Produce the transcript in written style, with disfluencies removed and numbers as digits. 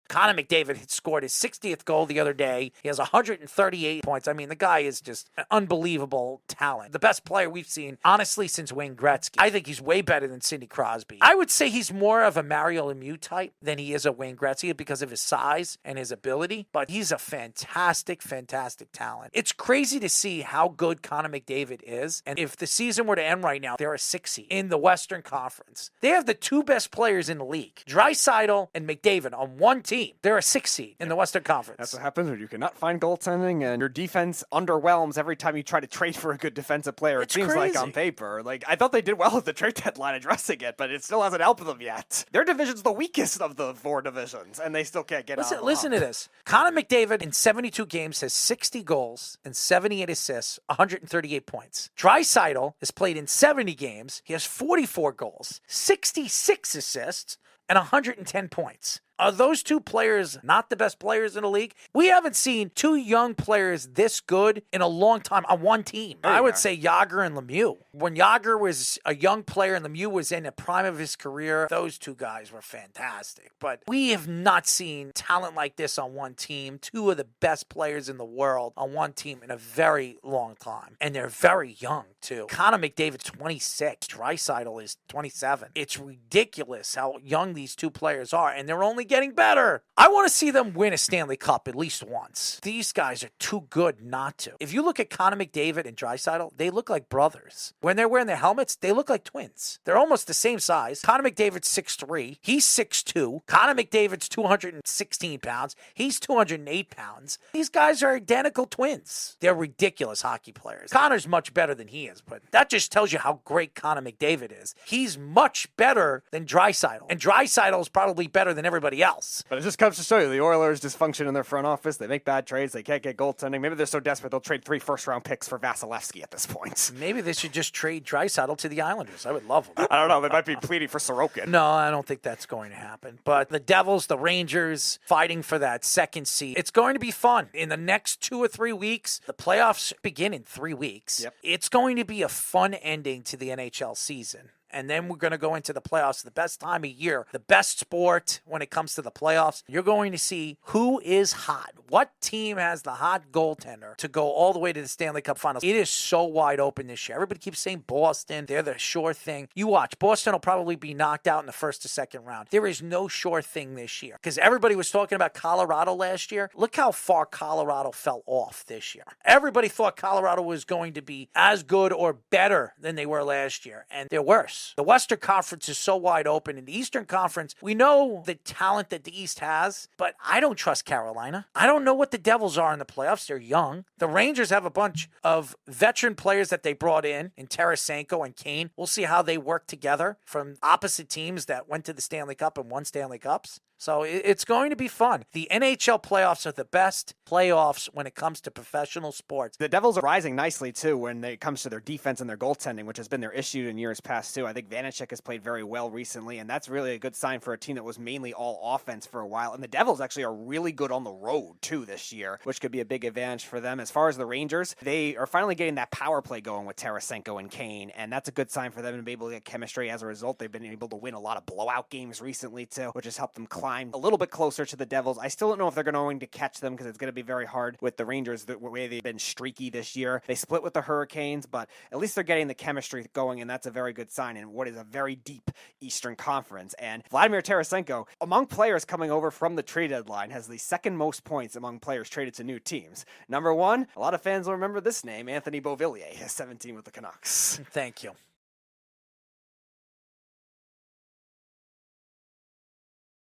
Connor McDavid had scored his 60th goal the other day. He has 138 points. I mean, the guy is just an unbelievable talent. The best player we've seen, honestly, since Wayne Gretzky. I think he's way better than Sidney Crosby. I would say he's more of a Mario Lemieux type than he is a Wayne Gretzky because of his size and his ability, but he's a fantastic, fantastic talent. It's crazy to see how good Connor McDavid is, and if the season were to end right now, they're a 6 seed in the Western Conference. They have the two best players in the league, Draisaitl and McDavid, on one team. They're a 6 seed in the Western Conference. That's what happens when you cannot find goaltending and your defense underwhelms every time you try to trade for a good defensive player. It seems crazy. Like on paper. Like, I thought they did well at the trade deadline addressing it, but it still hasn't helped them yet. Their division's the weakest of the 4 divisions, and they still can't get out. Listen to this. Connor McDavid in 72 games has 60 goals and 78 assists, 138 points. Draisaitl has played in 70 games. He has 44 goals, 66 assists, and 110 points. Are those two players not the best players in the league? We haven't seen two young players this good in a long time on one team. I would say Jagr and Lemieux. When Jagr was a young player and Lemieux was in the prime of his career, those two guys were fantastic. But we have not seen talent like this on one team. Two of the best players in the world on one team in a very long time. And they're very young, too. Connor McDavid's 26. Draisaitl is 27. It's ridiculous how young these two players are, and they're only getting better. I want to see them win a Stanley Cup at least once. These guys are too good not to. If you look at Connor McDavid and Draisaitl, they look like brothers. When they're wearing their helmets, they look like twins. They're almost the same size. Connor McDavid's 6'3". He's 6'2". Connor McDavid's 216 pounds. He's 208 pounds. These guys are identical twins. They're ridiculous hockey players. Connor's much better than he is, but that just tells you how great Connor McDavid is. He's much better than Draisaitl, and Draisaitl is probably better than everybody else. But it just comes to show you the Oilers dysfunction in their front office. They make bad trades. They can't get goaltending. Maybe they're so desperate they'll trade 3 first-round picks for Vasilevsky at this point. Maybe they should just trade Draisaitl to the Islanders. I would love them. I don't know. They might be pleading for Sorokin. No, I don't think that's going to happen. But the Devils, the Rangers, fighting for that second seed. It's going to be fun. In the next 2 or 3 weeks, the playoffs begin in 3 weeks. Yep. It's going to be a fun ending to the NHL season. And then we're going to go into the playoffs, the best time of year, the best sport when it comes to the playoffs. You're going to see who is hot. What team has the hot goaltender to go all the way to the Stanley Cup Finals? It is so wide open this year. Everybody keeps saying Boston. They're the sure thing. You watch. Boston will probably be knocked out in the first or second round. There is no sure thing this year because everybody was talking about Colorado last year. Look how far Colorado fell off this year. Everybody thought Colorado was going to be as good or better than they were last year, and they're worse. The Western Conference is so wide open. In the Eastern Conference, we know the talent that the East has, but I don't trust Carolina. I don't know what the Devils are in the playoffs. They're young. The Rangers have a bunch of veteran players that they brought in Tarasenko and Kane. We'll see how they work together from opposite teams that went to the Stanley Cup and won Stanley Cups. So it's going to be fun. The NHL playoffs are the best playoffs when it comes to professional sports. The Devils are rising nicely, too, when it comes to their defense and their goaltending, which has been their issue in years past, too. I think Vanacek has played very well recently, and that's really a good sign for a team that was mainly all offense for a while. And the Devils actually are really good on the road, too, this year, which could be a big advantage for them. As far as the Rangers, they are finally getting that power play going with Tarasenko and Kane, and that's a good sign for them to be able to get chemistry. As a result, they've been able to win a lot of blowout games recently, too, which has helped them climb a little bit closer to the Devils. I still don't know if they're going to catch them because it's going to be very hard with the Rangers, the way they've been streaky this year. They split with the Hurricanes, but at least they're getting the chemistry going, and that's a very good sign in what is a very deep Eastern Conference. And Vladimir Tarasenko, among players coming over from the trade deadline, has the second most points among players traded to new teams. Number 1, a lot of fans will remember this name, Anthony Beauvillier, has 17 with the Canucks. Thank you.